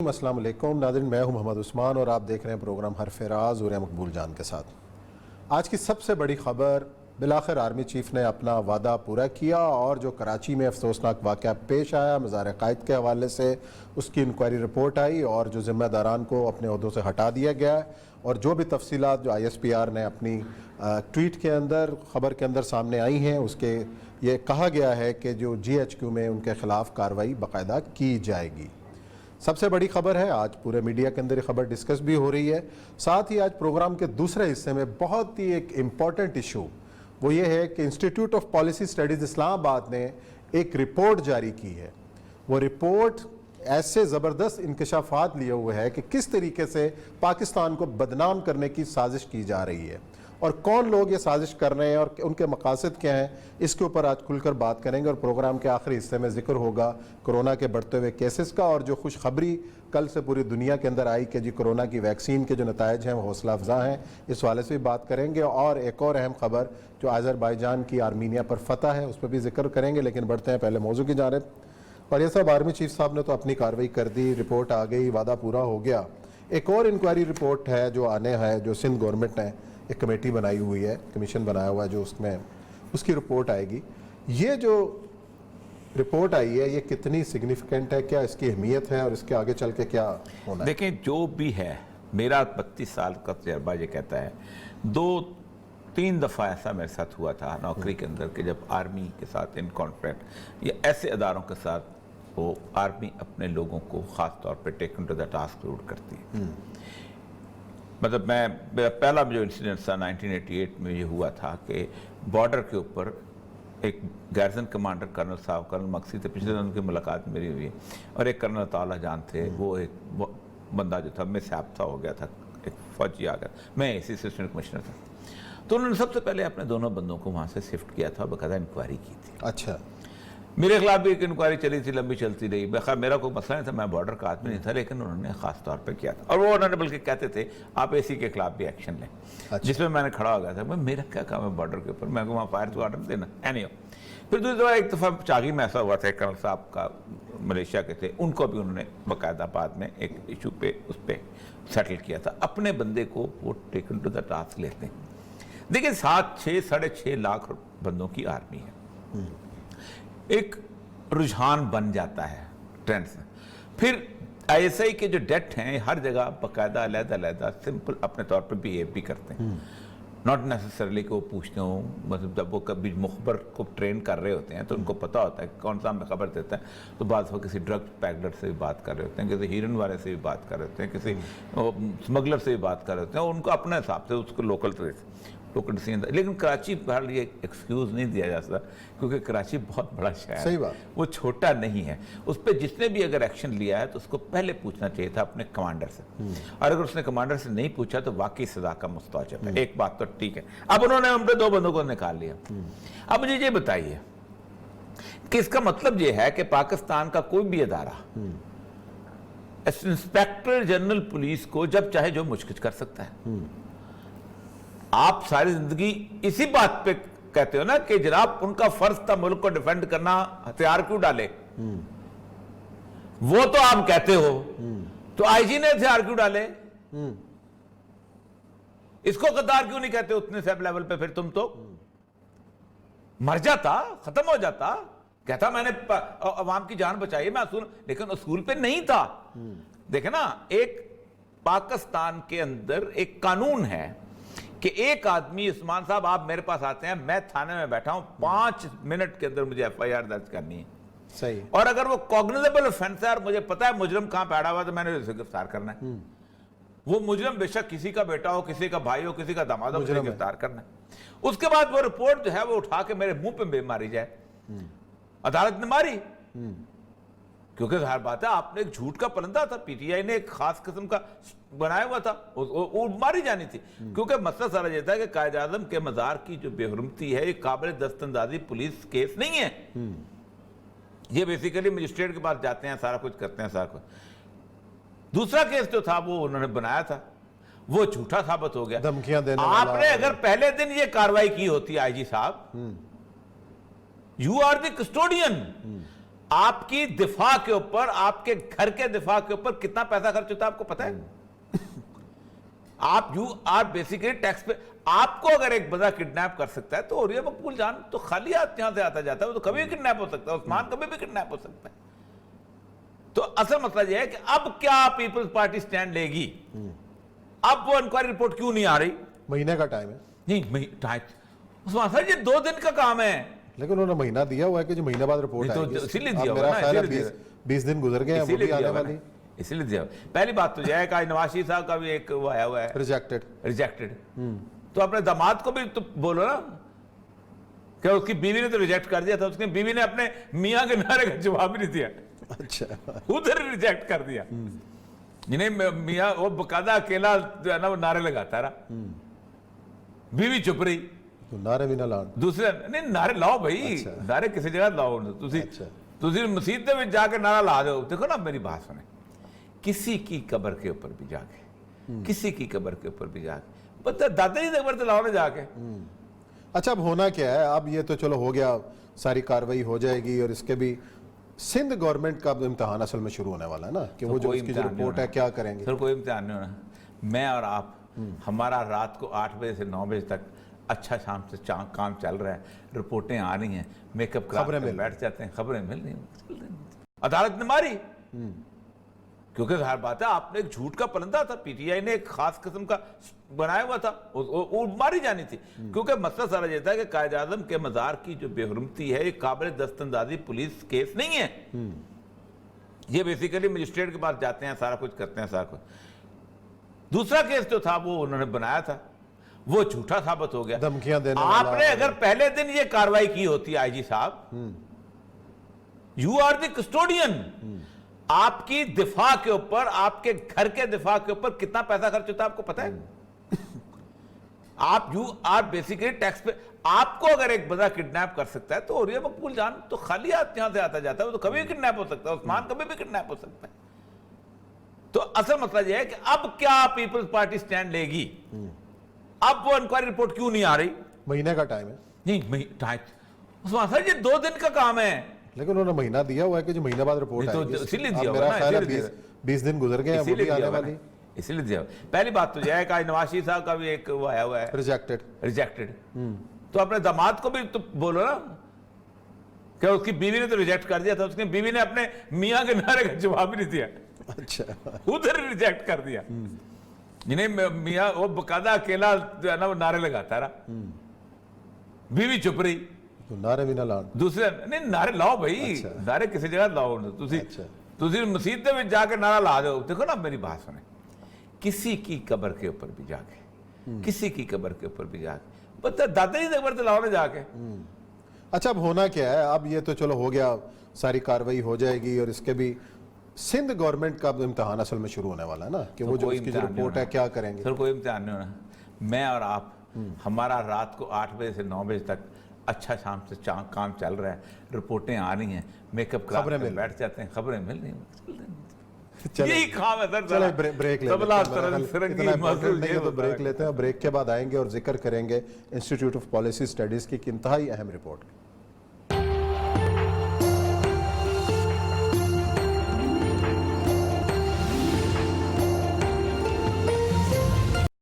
अस्सलाम वालेकुम नाज़रीन, मैं हूं मोहम्मद उस्मान और आप देख रहे हैं प्रोग्राम हरफ राज और मकबूल जान के साथ। आज की सबसे बड़ी खबर, बिलाखिर आर्मी चीफ ने अपना वादा पूरा किया और जो कराची में अफसोसनाक वाक़या पेश आया मज़ार क़ायद के हवाले से, उसकी इंक्वायरी रिपोर्ट आई और जो ज़िम्मेदारान को अपने ओहदों से हटा दिया गया है। और जो भी तफसीलात जो ISPR ने अपनी ट्वीट के अंदर खबर के अंदर सामने आई हैं, उसके ये कहा गया है कि जो GHQ में उनके ख़िलाफ़ कार्रवाई बाकायदा की जाएगी। सबसे बड़ी खबर है, आज पूरे मीडिया के अंदर ये खबर डिस्कस भी हो रही है। साथ ही आज प्रोग्राम के दूसरे हिस्से में बहुत ही एक इम्पॉर्टेंट इशू वो ये है कि institute of policy studies Islamabad ने एक रिपोर्ट जारी की है। वो रिपोर्ट ऐसे ज़बरदस्त इंकशाफात लिए हुए है कि किस तरीके से पाकिस्तान को बदनाम करने की साजिश की जा रही है और कौन लोग ये साजिश कर रहे हैं और उनके मकासद क्या हैं, इसके ऊपर आज खुलकर बात करेंगे। और प्रोग्राम के आखिरी हिस्से में जिक्र होगा कोरोना के बढ़ते हुए केसेस का और जो खुशखबरी कल से पूरी दुनिया के अंदर आई कि जी कोरोना की वैक्सीन के जो नताइज हैं वो हौसला अफजा हैं, इस वाले से भी बात करेंगे। और एक और अहम खबर जो अज़रबैजान की आर्मीनिया पर फतह है, उस पर भी जिक्र करेंगे। लेकिन बढ़ते हैं पहले मौजू की जानिब। और ये सब आर्मी चीफ साहब ने तो अपनी कार्रवाई कर दी, रिपोर्ट आ गई, वादा पूरा हो गया। एक और इंक्वायरी रिपोर्ट है जो आने है, जो सिंध गवर्नमेंट ने एक कमेटी बनाई हुई है, कमीशन बनाया हुआ है, जो उसमें उसकी रिपोर्ट आएगी। ये जो रिपोर्ट आई है ये कितनी सिग्निफिकेंट है, क्या इसकी अहमियत है और इसके आगे चल के क्या होना है? देखें, जो भी है, मेरा 32 साल का तजर्बा ये कहता है, 2-3 दफ़ा ऐसा मेरे साथ हुआ था नौकरी के अंदर कि जब आर्मी के साथ इन कॉन्ट्रैक्ट या ऐसे अदारों के साथ वो आर्मी अपने लोगों को ख़ास तौर पे टेकन टू द टास्क जरूर करती है। मतलब मेरा पहला जो इंसिडेंट था 1988 में ये हुआ था कि बॉर्डर के ऊपर एक गार्जन कमांडर कर्नल साहब, कर्नल मक्सी थे, पिछले दिन उनकी मुलाकात मेरी हुई है, और एक कर्नल ताला जान थे, वो एक बंदा जो था मिस था हो गया था, एक फौजी आ गया, मैं इसी असिस्टेंट कमिश्नर था। तो उन्होंने सबसे पहले अपने दोनों बंदों को वहाँ से शिफ्ट किया था, बाकायदा इंक्वायरी की थी। अच्छा, मेरे खिलाफ भी एक इंक्वायरी चली थी, लंबी चलती रही। खैर मेरा कोई मसला नहीं था, मैं बॉर्डर का आदमी नहीं था, लेकिन उन्होंने खास तौर पे किया था। और वो उन्होंने बल्कि कहते थे आप AC के खिलाफ भी एक्शन लें। अच्छा। जिसमें मैंने खड़ा हो गया था, मेरा क्या काम है बॉर्डर के ऊपर, मैं वहाँ फायर टू ऑर्डर देना एनी। फिर दूसरी दफ़ा एक दफ़ा चागी में ऐसा हुआ था, कर्नल साहब का मलेशिया के थे, उनको भी उन्होंने बाकायदा बाद में एक इशू पे उस पर सेटल किया था। अपने बंदे को वो टेकन टू द टास्क लेते हैं। देखिए 7-6-6.5 लाख बंदों की आर्मी है, एक रुझान बन जाता है ट्रेंड से। फिर ISI के जो डेट हैं हर जगह बाकायदा अलग-अलग सिंपल अपने तौर पर बिहेव भी करते हैं, नॉट नेसेसरली कि वो पूछते हो। मतलब जब वो कभी मुखबर को ट्रेन कर रहे होते हैं तो उनको पता होता है कि कौन सा हमें खबर देता है। तो बाद में किसी ड्रग पैकलर से भी बात कर रहे होते हैं, किसी हीरोइन वाले से भी बात कर रहे होते हैं, किसी स्मगलर से भी बात कर रहे होते हैं, उनको अपने हिसाब से उसको लोकल डिसीजन। लेकिन कराची पर ये एक्सक्यूज़ नहीं दिया जा सकता क्योंकि कराची बहुत बड़ा शहर है, सही बात, वो छोटा नहीं है। उस पर जिसने भी अगर एक्शन लिया है तो उसको पहले पूछना चाहिए था अपने कमांडर से, और अगर उसने कमांडर से नहीं पूछा तो वाकई सजा का मुस्तौजब है। एक बात तो ठीक है, अब उन्होंने हम पे 2 बंदों को निकाल लिया। अब मुझे ये बताइए कि इसका मतलब ये है कि पाकिस्तान का कोई भी अदारा इंस्पेक्टर जनरल पुलिस को जब चाहे जो मुश्किल कर सकता है। आप सारी जिंदगी इसी बात पे कहते हो ना कि जनाब उनका फर्ज था मुल्क को डिफेंड करना, हथियार क्यों डाले? वो तो आप कहते हो, तो IG ने हथियार क्यों डाले? इसको गद्दार क्यों नहीं कहते उतने सब लेवल पे? फिर तुम तो मर जाता, खत्म हो जाता, कहता मैंने अवाम की जान बचाई, मैं असूल, लेकिन असूल पे नहीं था। देखे ना, एक पाकिस्तान के अंदर एक कानून है कि एक आदमी, उस्मान साहब आप मेरे पास आते हैं, मैं थाने में बैठा हूं, 5 मिनट के अंदर मुझे FIR दर्ज करनी है। सही। और अगर वो कॉग्निजेबल ऑफेंस है और मुझे पता है मुजरिम कहां पैदा हुआ, तो मैंने उसे गिरफ्तार करना है। वो मुजरिम बेशक किसी का बेटा हो, किसी का भाई हो, किसी का दामाद हो, मुझे गिरफ्तार करना है। उसके बाद वो रिपोर्ट जो है वो उठा के मेरे मुंह पे मारी जाए, अदालत ने मारी, क्योंकि हर बात है आपने एक झूठ का पलंदा था, PTI ने एक खास किस्म का बनाया हुआ था, वो मारी जानी थी। क्योंकि मसला सारा ये था कि कायद आज़म के मज़ार की जो बेहुरमती है ये काबिल दस्तंदाजी पुलिस केस नहीं है। ये बेसिकली मजिस्ट्रेट के पास जाते हैं, सारा कुछ करते हैं, सारा कुछ। दूसरा केस जो था वो उन्होंने बनाया था, वो झूठा साबित हो गया। धमकियां देने आपने अगर पहले दिन ये कार्रवाई की होती IG साहब, यू आर द कस्टोडियन, آپ کی دفاع کے اوپر, آپ کے گھر کے دفاع کے اوپر کتنا پیسہ خرچ ہوتا ہے آپ کو پتا ہے؟ آپ یو آر بیسیکلی ٹیکس پہ. آپ کو اگر ایک بندہ کڈنیپ کر سکتا ہے تو اوریہ مقبول جان تو خالی ہاتھ یہاں سے آتا جاتا ہے, وہ تو کبھی بھی کڈنیپ ہو سکتا ہے, عثمان کبھی بھی کڈنیپ ہو سکتا ہے. تو اصل مسئلہ یہ ہے کہ اب کیا پیپلز پارٹی سٹینڈ لے گی؟ اب وہ انکوائری رپورٹ کیوں نہیں آ رہی؟ مہینے کا ٹائم ہے. نہیں عثمان صاحب یہ 2 دن کا کام ہے. لیکن انہوں نے مہینہ دیا ہوا ہے کہ جو مہینے بعد رپورٹ آئے گی. اسی لیے دیا میرا خیال ہے 20 دن گزر گئے ہیں, وہ بھی آنے والی. اسی لیے دیا. پہلی بات تو یہ ہے کہ آج نواز شریف صاحب کا بھی ایک وہ آیا ہوا ہے ریجیکٹڈ. تو اپنے داماد کو بھی تو بولو نا کہ اس کی بیوی نے تو ریجیکٹ کر دیا تھا, اس کی بیوی نے اپنے میاں کے نعرے کا جواب نہیں دیا. اچھا, ادھر ریجیکٹ کر دیا. جنہیں میاں وہ باقاعدہ اکیلا جو ہے نا وہ نعرے لگاتا رہا, بیوی چپ رہی. نعرے بھی نہ لاؤ, دوسرے نہیں نعرے لاؤ بھائی, نعرے کسی جگہ لاؤ. تسی مسجد میں جا کے نعرہ لا دو. دیکھو نا میری بات سنیں, کسی کی قبر کے اوپر بھی جا کے, کسی کی قبر کے اوپر بھی جا کے پتہ دادا جی قبر تو لاؤ نا جا کے. اچھا اب ہونا کیا ہے؟ اب یہ تو چلو ہو گیا, ساری کاروائی ہو جائے گی, اور اس کے بھی سندھ گورنمنٹ کا امتحان اصل میں شروع ہونے والا ہے نا, کہ وہ جو اس کی جو رپورٹ ہے کیا کریں گے. سر کوئی امتحان نہیں ہونا. میں اور آپ, ہمارا رات کو 8 بجے سے 9 بجے تک اچھا شام سے کام چل رہا ہے, رپورٹیں آ رہی ہیں, میک اپ کرا کے بیٹھ جاتے ہیں, خبریں مل رہی ہیں, عدالت نے ماری. کیونکہ ظاہر بات ہے آپ نے ایک جھوٹ کا پرندہ تھا, پی ٹی آئی نے ایک خاص قسم کا بنایا ہوا تھا, وہ ماری جانی تھی. کیونکہ مسئلہ سارا یہ تھا کہ قائد اعظم کے مزار کی جو بے حرمتی ہے یہ قابل دست اندازی پولیس کیس نہیں ہے. یہ بیسیکلی مجسٹریٹ کے پاس جاتے ہیں, سارا کچھ کرتے ہیں, سارا کچھ. دوسرا کیس جو تھا وہ انہوں نے بنایا تھا, وہ جھوٹا ثابت ہو گیا. دھمکیاں دینے آپ نے اگر پہلے دن یہ کاروائی کی ہوتی آئی جی صاحب, یو آر دی کسٹوڈین, آپ کی دفاع کے اوپر, آپ کے گھر کے دفاع کے اوپر کتنا پیسہ خرچ ہوتا ہے آپ کو پتا ہے؟ آپ یو آر بیسیکلی ٹیکس پہ. آپ کو اگر ایک بندہ کڈنیپ کر سکتا ہے تو اوریہ مقبول جان تو خالی ہاتھ یہاں سے آتا جاتا ہے, وہ تو کبھی بھی کڈنیپ ہو سکتا ہے, عثمان کبھی بھی کڈنیپ ہو سکتا ہے. تو اصل مسئلہ یہ ہے کہ اب کیا پیپلز پارٹی سٹینڈ لے گی؟ اب وہ انکوائری رپورٹ کیوں نہیں آ رہی؟ مہینے کا ٹائم ہے. نہیں عثمان صاحب یہ 2 دن کا کام ہے. لیکن انہوں نے مہینہ دیا ہوا ہے کہ جو مہینے بعد رپورٹ آئے گی. اسی لیے دیا. میرا خیال ہے 20 دن گزر گئے ہیں, وہ بھی آنے والی. اسی لیے دیا. پہلی بات تو یہ ہے کہ آج نواز شریف صاحب کا بھی ایک وہ آیا ہوا ہے ریجیکٹڈ. تو اپنے داماد کو بھی تو بولو نا کہ اس کی بیوی نے تو ریجیکٹ کر دیا تھا, اس کی بیوی نے اپنے میاں کے نعرے کا جواب نہیں دیا. اچھا, ادھر ریجیکٹ کر دیا. جنہیں میاں وہ باقاعدہ اکیلا جو ہے نا وہ نعرے لگاتا رہا, بیوی چپ رہی. نعرے بھی نہ لاؤ. دوسرے نہیں نعرے لاؤ بھائی, نعرے کسی جگہ لاؤ. تسی مسجد میں جا کے نعرہ لا دو. دیکھو نا میری بات سنیں, کسی کی قبر کے اوپر بھی جا کے, کسی کی قبر کے اوپر بھی جا کے پتہ دادا جی قبر تو لاؤ نا جا کے. اچھا اب ہونا کیا ہے؟ اب یہ تو چلو ہو گیا, ساری کاروائی ہو جائے گی, اور اس کے بھی سندھ گورنمنٹ کا امتحان اصل میں شروع ہونے والا ہے نا, کہ وہ جو اس کی جو رپورٹ ہے کیا کریں گے. سر کوئی امتحان نہیں ہونا. میں اور آپ, ہمارا رات کو 8 بجے سے 9 بجے تک اچھا شام سے کام چل رہا ہے, رپورٹیں آ رہی ہیں, میک اپ کرا کے بیٹھ جاتے ہیں, خبریں مل رہی ہیں. یہی کام ہے سر. چلیں بریک لیتے ہیں, بریک کے بعد آئیں گے اور ذکر کریں گے انسٹیٹیوٹ آف پالیسی اسٹڈیز کی ایک انتہائی اہم رپورٹ.